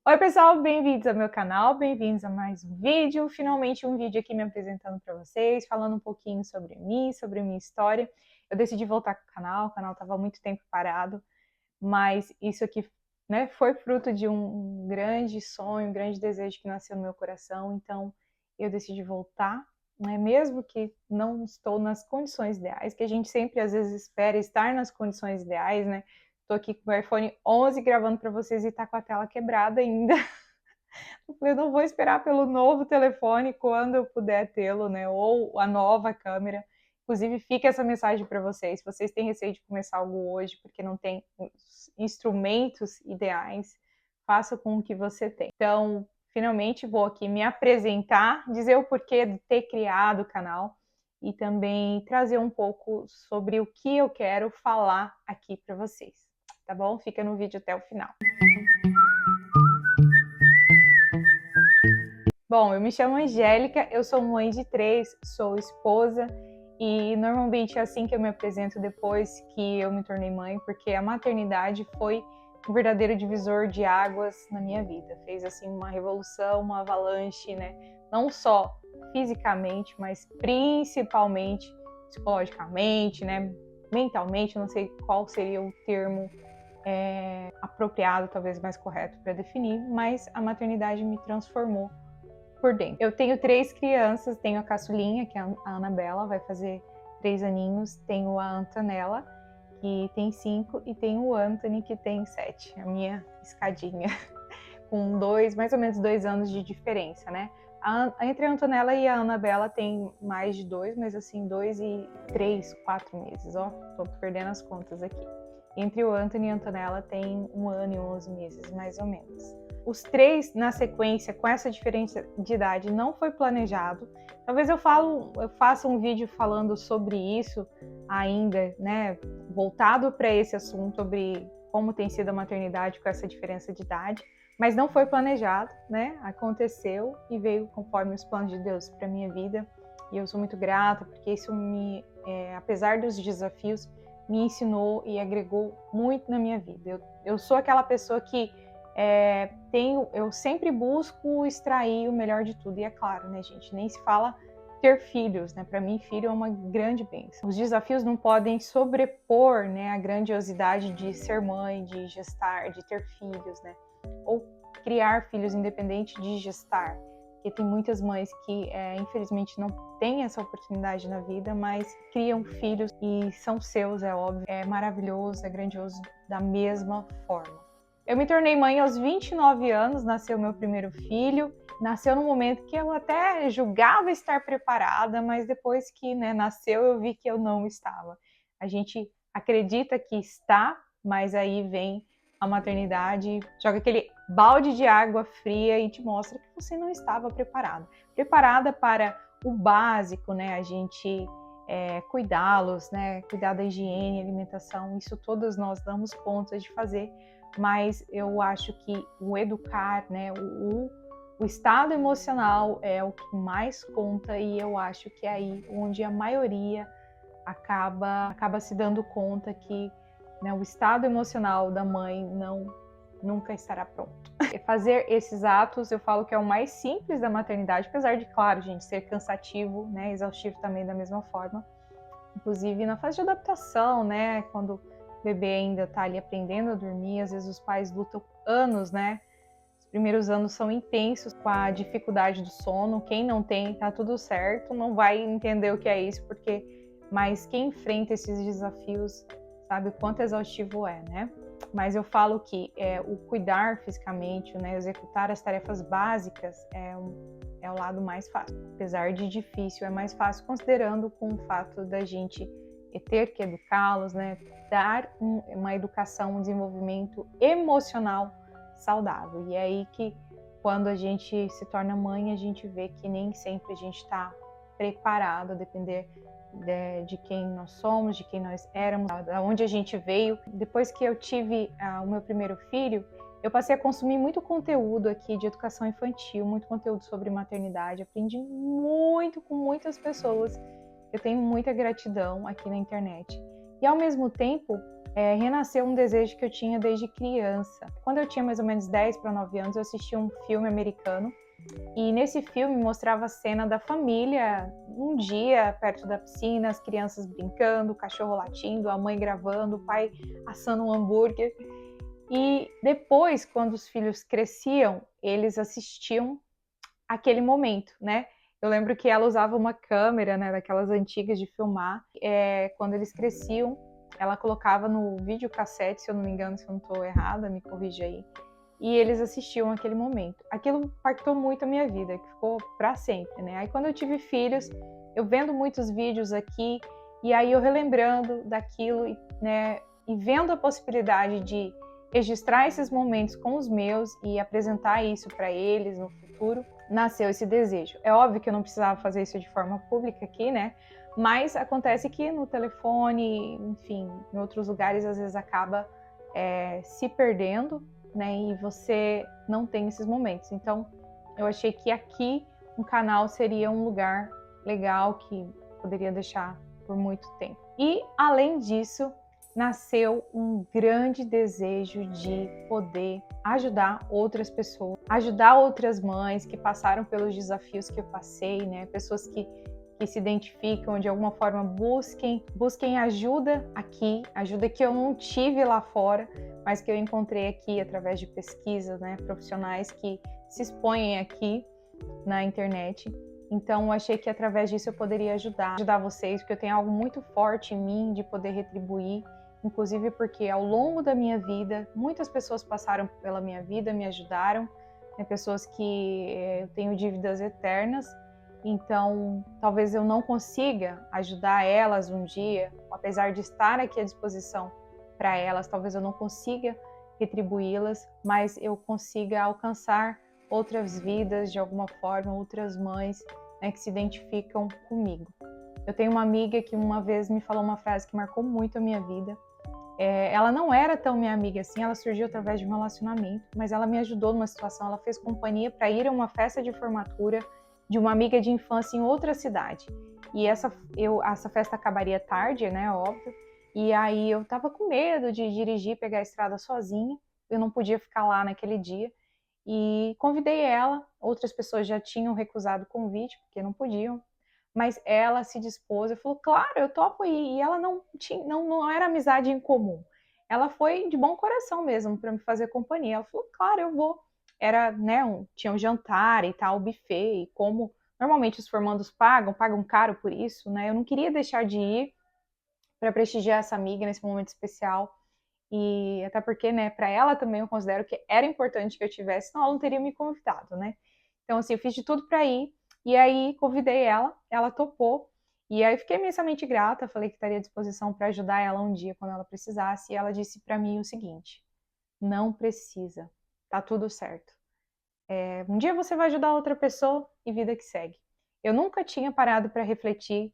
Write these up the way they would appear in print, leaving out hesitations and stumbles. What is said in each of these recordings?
Oi pessoal, bem-vindos ao meu canal, bem-vindos a mais um vídeo. Finalmente um vídeo aqui me apresentando para vocês, falando um pouquinho sobre mim, sobre a minha história. Eu decidi voltar com o canal estava há muito tempo parado, mas isso aqui, né, foi fruto de um grande sonho, um grande desejo que nasceu no meu coração, então eu decidi voltar, né, mesmo que não estou nas condições ideais, que a gente sempre às vezes espera estar nas condições ideais, né? Tô aqui com o iPhone 11 gravando para vocês e tá com a tela quebrada ainda. Eu não vou esperar pelo novo telefone quando eu puder tê-lo, né? Ou a nova câmera. Inclusive, fica essa mensagem para vocês. Se vocês têm receio de começar algo hoje porque não tem os instrumentos ideais, faça com o que você tem. Então, finalmente vou aqui me apresentar, dizer o porquê de ter criado o canal e também trazer um pouco sobre o que eu quero falar aqui para vocês. Tá bom? Fica no vídeo até o final. Bom, eu me chamo Angélica, eu sou mãe de 3, sou esposa e normalmente é assim que eu me apresento depois que eu me tornei mãe, porque a maternidade foi um verdadeiro divisor de águas na minha vida. Fez assim uma revolução, uma avalanche, né? Não só fisicamente, mas principalmente psicologicamente, né? Mentalmente, não sei qual seria o termo apropriado, talvez mais correto para definir, mas a maternidade me transformou por dentro. Eu tenho 3 crianças, tenho a caçulinha, que é a Anabela, vai fazer 3 aninhos, tenho a Antonella, que tem 5, e tenho o Anthony, que tem 7, a minha escadinha, com mais ou menos 2 anos de diferença, né? Entre a Antonella e a Anabela tem mais de 2, mas assim, 2 e 3, 4 meses, ó, tô perdendo as contas aqui. Entre o Anthony e a Antonella tem 1 ano e 11 meses, mais ou menos. Os 3 na sequência, com essa diferença de idade, não foi planejado. Talvez eu faça um vídeo falando sobre isso ainda, né? Voltado para esse assunto, sobre como tem sido a maternidade com essa diferença de idade. Mas não foi planejado, né? Aconteceu e veio conforme os planos de Deus para minha vida. E eu sou muito grata, porque isso apesar dos desafios, me ensinou e agregou muito na minha vida. Eu sou aquela pessoa que eu sempre busco extrair o melhor de tudo. E é claro, né, gente, nem se fala ter filhos, né? Para mim, filho é uma grande bênção. Os desafios não podem sobrepor, né, a grandiosidade de ser mãe, de gestar, de ter filhos, né? Ou criar filhos independente de gestar. Porque tem muitas mães que, infelizmente, não têm essa oportunidade na vida, mas criam filhos e são seus, é óbvio. É maravilhoso, é grandioso da mesma forma. Eu me tornei mãe aos 29 anos, nasceu meu primeiro filho. Nasceu num momento que eu até julgava estar preparada, mas depois que, né, nasceu eu vi que eu não estava. A gente acredita que está, mas aí vem a maternidade, joga aquele balde de água fria e te mostra que você não estava preparada. Preparada para o básico, né? A gente cuidá-los, né? Cuidar da higiene, alimentação, isso todas nós damos conta de fazer, mas eu acho que o educar, né? O estado emocional é o que mais conta e eu acho que é aí onde a maioria acaba se dando conta que, né, o estado emocional da mãe nunca estará pronto. Fazer esses atos, eu falo que é o mais simples da maternidade, apesar de, claro, gente, ser cansativo, né, exaustivo também da mesma forma. Inclusive na fase de adaptação, né, quando o bebê ainda está ali aprendendo a dormir, às vezes os pais lutam anos, né? Os primeiros anos são intensos com a dificuldade do sono. Quem não tem, tá tudo certo, não vai entender o que é isso, mas quem enfrenta esses desafios sabe o quanto exaustivo é, né? Mas eu falo que o cuidar fisicamente, né, executar as tarefas básicas é o lado mais fácil. Apesar de difícil, é mais fácil considerando com o fato da gente ter que educá-los, né, dar uma educação, um desenvolvimento emocional saudável. E é aí que, quando a gente se torna mãe, a gente vê que nem sempre a gente está preparado, a depender de quem nós somos, de quem nós éramos, da onde a gente veio. Depois que eu tive o meu primeiro filho, eu passei a consumir muito conteúdo aqui de educação infantil, muito conteúdo sobre maternidade. Aprendi muito com muitas pessoas. Eu tenho muita gratidão aqui na internet. E ao mesmo tempo, renasceu um desejo que eu tinha desde criança. Quando eu tinha mais ou menos 10 para 9 anos, eu assisti um filme americano e nesse filme mostrava a cena da família um dia perto da piscina, as crianças brincando, o cachorro latindo, a mãe gravando, o pai assando um hambúrguer. E depois, quando os filhos cresciam, eles assistiam aquele momento, né? Eu lembro que ela usava uma câmera, né, daquelas antigas de filmar. Quando eles cresciam, ela colocava no videocassete, se eu não me engano, se eu não estou errada, me corrija aí. E eles assistiam aquele momento. Aquilo impactou muito a minha vida, que ficou para sempre, né? Aí quando eu tive filhos, eu vendo muitos vídeos aqui, e aí eu relembrando daquilo, né, e vendo a possibilidade de registrar esses momentos com os meus e apresentar isso para eles no futuro, nasceu esse desejo. É óbvio que eu não precisava fazer isso de forma pública aqui, né? Mas acontece que no telefone, enfim, em outros lugares, às vezes acaba se perdendo, né? E você não tem esses momentos. Então, eu achei que aqui um canal seria um lugar legal que poderia deixar por muito tempo. E, além disso, nasceu um grande desejo de poder ajudar outras pessoas, ajudar outras mães que passaram pelos desafios que eu passei, né? Pessoas que se identificam, de alguma forma busquem ajuda aqui, ajuda que eu não tive lá fora, mas que eu encontrei aqui através de pesquisas, né? Profissionais que se expõem aqui na internet. Então, eu achei que através disso eu poderia ajudar vocês, porque eu tenho algo muito forte em mim de poder retribuir, inclusive porque ao longo da minha vida, muitas pessoas passaram pela minha vida, me ajudaram, né, pessoas que eu tenho dívidas eternas, então talvez eu não consiga ajudar elas um dia, apesar de estar aqui à disposição para elas, talvez eu não consiga retribuí-las, mas eu consiga alcançar outras vidas de alguma forma, outras mães, né, que se identificam comigo. Eu tenho uma amiga que uma vez me falou uma frase que marcou muito a minha vida. Ela não era tão minha amiga assim, ela surgiu através de um relacionamento, mas ela me ajudou numa situação, ela fez companhia para ir a uma festa de formatura de uma amiga de infância em outra cidade. E essa festa acabaria tarde, né, óbvio, e aí eu tava com medo de dirigir, pegar a estrada sozinha, eu não podia ficar lá naquele dia, e convidei ela, outras pessoas já tinham recusado o convite, porque não podiam, mas ela se dispôs e falou, claro, eu topo ir. E ela não era amizade em comum. Ela foi de bom coração mesmo para me fazer companhia. Ela falou, claro, eu vou. Era, né, tinha um jantar e tal, buffet, e como normalmente os formandos pagam caro por isso, né? Eu não queria deixar de ir para prestigiar essa amiga nesse momento especial. E até porque, né, para ela também eu considero que era importante que eu tivesse, senão ela não teria me convidado, né? Então, assim, eu fiz de tudo para ir. E aí convidei ela topou. E aí fiquei imensamente grata, falei que estaria à disposição para ajudar ela um dia quando ela precisasse. E ela disse para mim o seguinte: não precisa, tá tudo certo. Um dia você vai ajudar outra pessoa e vida que segue. Eu nunca tinha parado para refletir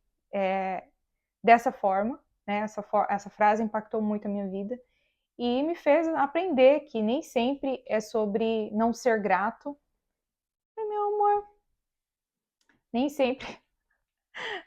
dessa forma, né? Essa frase impactou muito a minha vida e me fez aprender que nem sempre é sobre não ser grato. Ai, meu amor, nem sempre.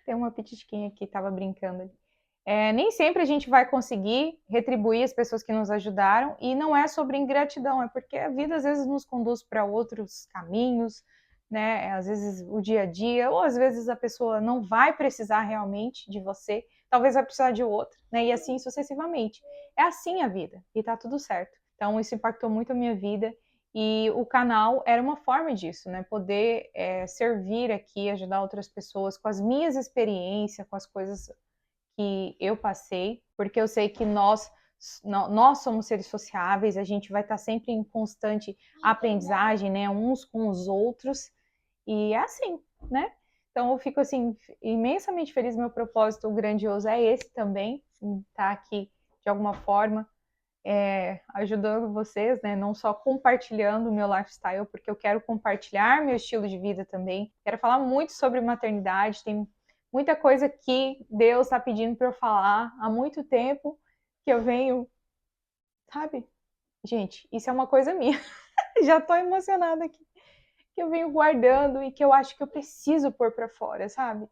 Tem uma petitiquinha aqui, tava brincando ali. Nem sempre a gente vai conseguir retribuir as pessoas que nos ajudaram, e não é sobre ingratidão, é porque a vida às vezes nos conduz para outros caminhos, né? Às vezes o dia a dia, ou às vezes a pessoa não vai precisar realmente de você, talvez vai precisar de outro, né? E assim sucessivamente. É assim a vida, e tá tudo certo. Então isso impactou muito a minha vida, e o canal era uma forma disso, né? Poder servir aqui, ajudar outras pessoas com as minhas experiências, com as coisas que eu passei, porque eu sei que nós somos seres sociáveis, a gente vai estar sempre em constante aprendizagem, né, uns com os outros, e é assim, né? Então eu fico assim imensamente feliz, meu propósito grandioso é esse também, estar aqui de alguma forma ajudando vocês, né? Não só compartilhando o meu lifestyle, porque eu quero compartilhar meu estilo de vida também. Quero falar muito sobre maternidade, tem muita coisa que Deus está pedindo para eu falar há muito tempo, que eu venho, sabe? Gente, isso é uma coisa minha. Já estou emocionada aqui. Que eu venho guardando e que eu acho que eu preciso pôr para fora, sabe?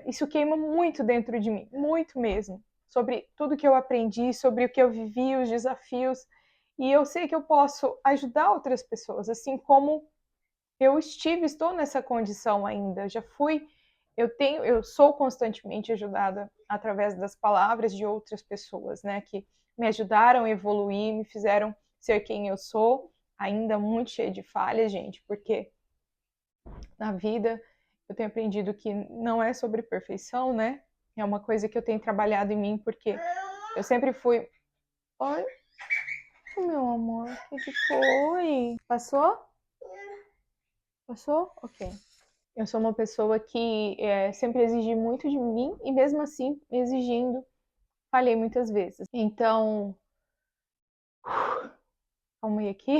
Isso queima muito dentro de mim, muito mesmo. sobre tudo que eu aprendi, sobre o que eu vivi, os desafios, e eu sei que eu posso ajudar outras pessoas, assim como estou nessa condição ainda, já fui, eu sou constantemente ajudada através das palavras de outras pessoas, né, que me ajudaram a evoluir, me fizeram ser quem eu sou, ainda muito cheia de falhas, gente, porque na vida eu tenho aprendido que não é sobre perfeição, né? É uma coisa que eu tenho trabalhado em mim, porque eu sempre fui. Oi, meu amor, o que foi? Passou? Passou? Ok. Eu sou uma pessoa que sempre exigi muito de mim e mesmo assim, exigindo, falhei muitas vezes. Então, calma aí aqui.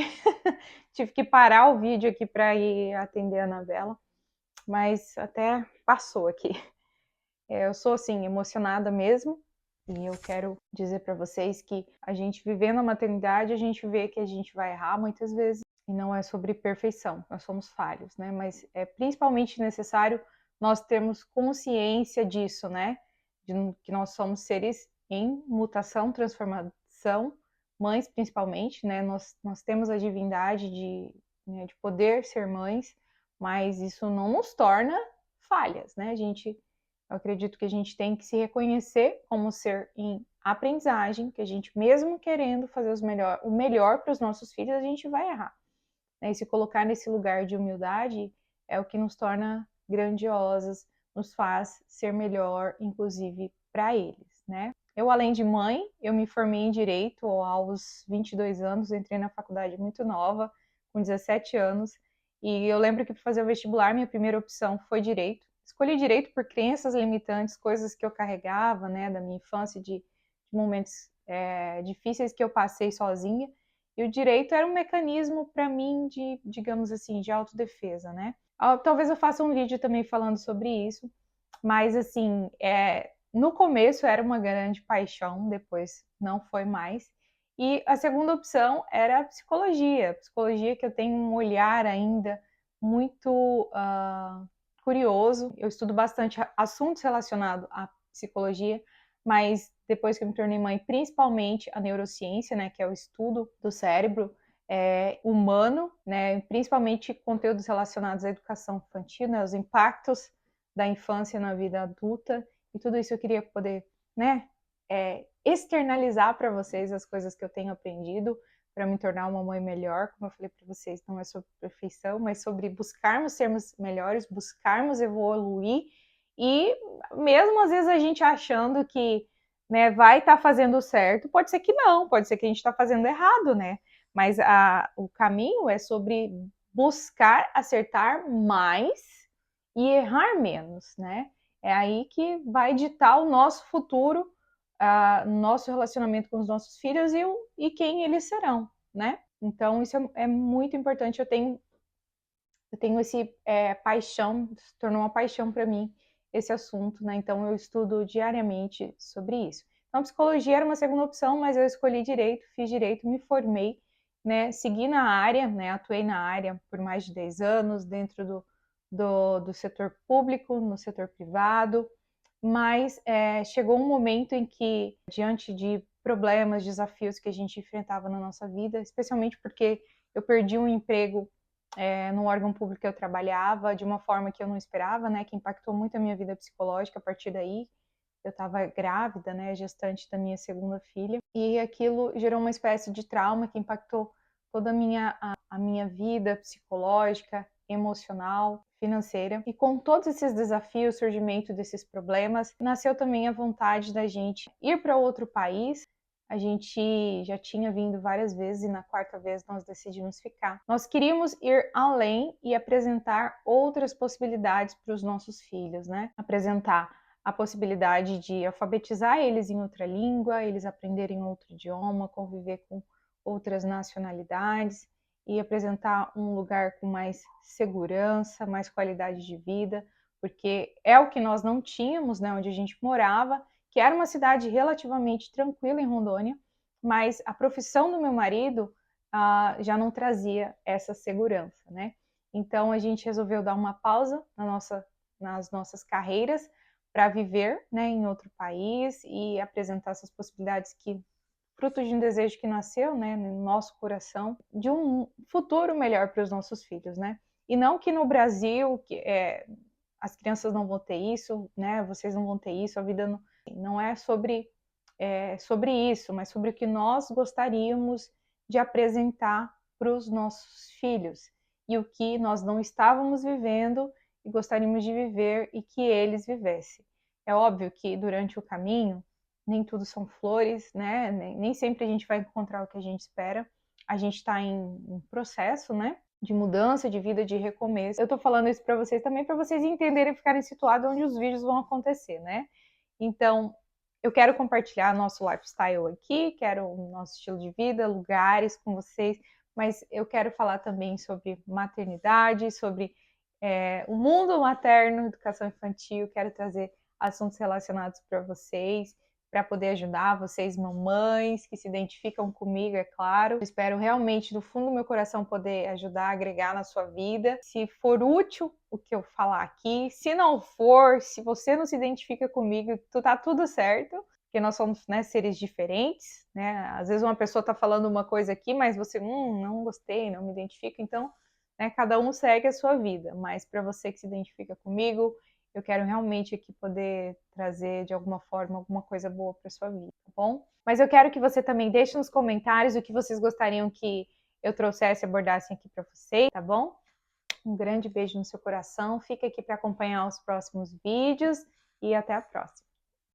Tive que parar o vídeo aqui para ir atender a Anabela, mas até passou aqui. Eu sou assim emocionada mesmo e eu quero dizer para vocês que a gente vivendo a maternidade, a gente vê que a gente vai errar muitas vezes e não é sobre perfeição, nós somos falhos, né? Mas é principalmente necessário nós termos consciência disso, né? De que nós somos seres em mutação, transformação, mães principalmente, né? Nós temos a divindade né, de poder ser mães, mas isso não nos torna falhas, né? Eu acredito que a gente tem que se reconhecer como ser em aprendizagem, que a gente, mesmo querendo fazer o melhor para os nossos filhos, a gente vai errar. E se colocar nesse lugar de humildade é o que nos torna grandiosas, nos faz ser melhor, inclusive, para eles, né? Eu, além de mãe, eu me formei em Direito aos 22 anos, entrei na faculdade muito nova, com 17 anos, e eu lembro que para fazer o vestibular, minha primeira opção foi Direito. Escolhi Direito por crenças limitantes, coisas que eu carregava, né, da minha infância, de momentos difíceis que eu passei sozinha, e o Direito era um mecanismo para mim de, digamos assim, de autodefesa, né? Talvez eu faça um vídeo também falando sobre isso, mas assim, no começo era uma grande paixão, depois não foi mais. E a segunda opção era a psicologia. Psicologia que eu tenho um olhar ainda muito curioso. Eu estudo bastante assuntos relacionados à psicologia, mas depois que eu me tornei mãe, principalmente a neurociência, né, que é o estudo do cérebro humano, né, principalmente conteúdos relacionados à educação infantil, né, os impactos da infância na vida adulta, e tudo isso eu queria poder, né, externalizar para vocês as coisas que eu tenho aprendido para me tornar uma mãe melhor. Como eu falei para vocês, não é sobre perfeição, mas sobre buscarmos sermos melhores, buscarmos evoluir, e mesmo às vezes a gente achando que, né, vai estar fazendo certo, pode ser que não, pode ser que a gente está fazendo errado, né? Mas o caminho é sobre buscar acertar mais e errar menos, né? É aí que vai ditar o nosso futuro, nosso relacionamento com os nossos filhos e quem eles serão, né? Então isso é muito importante. Eu tenho esse paixão, se tornou uma paixão para mim esse assunto, né? Então eu estudo diariamente sobre isso. Então psicologia era uma segunda opção, mas eu escolhi direito, fiz direito, me formei, né? Segui na área, né? Atuei na área por mais de 10 anos dentro do setor público, no setor privado, mas chegou um momento em que, diante de problemas, desafios que a gente enfrentava na nossa vida, especialmente porque eu perdi um emprego no órgão público que eu trabalhava de uma forma que eu não esperava, né, que impactou muito a minha vida psicológica a partir daí. Eu estava grávida, né, gestante da minha segunda filha, e aquilo gerou uma espécie de trauma que impactou toda a minha vida psicológica, emocional, financeira. E com todos esses desafios, o surgimento desses problemas, nasceu também a vontade da gente ir para outro país. A gente já tinha vindo várias vezes e na quarta vez nós decidimos ficar. Nós queríamos ir além e apresentar outras possibilidades para os nossos filhos, né? Apresentar a possibilidade de alfabetizar eles em outra língua, eles aprenderem outro idioma, conviver com outras nacionalidades e apresentar um lugar com mais segurança, mais qualidade de vida, porque é o que nós não tínhamos, né, onde a gente morava, que era uma cidade relativamente tranquila em Rondônia, mas a profissão do meu marido já não trazia essa segurança, né? Então a gente resolveu dar uma pausa nas nossas carreiras para viver, né, em outro país e apresentar essas possibilidades que fruto de um desejo que nasceu, né, no nosso coração, de um futuro melhor para os nossos filhos, né? E não que no Brasil as crianças não vão ter isso, né? Vocês não vão ter isso, a vida não é sobre isso, mas sobre o que nós gostaríamos de apresentar para os nossos filhos e o que nós não estávamos vivendo e gostaríamos de viver e que eles vivessem. É óbvio que durante o caminho nem tudo são flores, né? Nem sempre a gente vai encontrar o que a gente espera. A gente está em processo, né? De mudança de vida, de recomeço. Eu tô falando isso para vocês também, para vocês entenderem e ficarem situados onde os vídeos vão acontecer, né? Então, eu quero compartilhar nosso lifestyle aqui, quero o nosso estilo de vida, lugares com vocês, mas eu quero falar também sobre maternidade, sobre o mundo materno, educação infantil, quero trazer assuntos relacionados para vocês, para poder ajudar vocês, mamães, que se identificam comigo, é claro. Eu espero realmente, do fundo do meu coração, poder ajudar, agregar na sua vida. Se for útil o que eu falar aqui, se não for, se você não se identifica comigo, tá tudo certo, porque nós somos, né, seres diferentes, né? Às vezes uma pessoa tá falando uma coisa aqui, mas você, não gostei, não me identifica, então, né, cada um segue a sua vida, mas para você que se identifica comigo, eu quero realmente aqui poder trazer de alguma forma alguma coisa boa para sua vida, tá bom? Mas eu quero que você também deixe nos comentários o que vocês gostariam que eu trouxesse, abordasse aqui para vocês, tá bom? Um grande beijo no seu coração, fica aqui para acompanhar os próximos vídeos e até a próxima.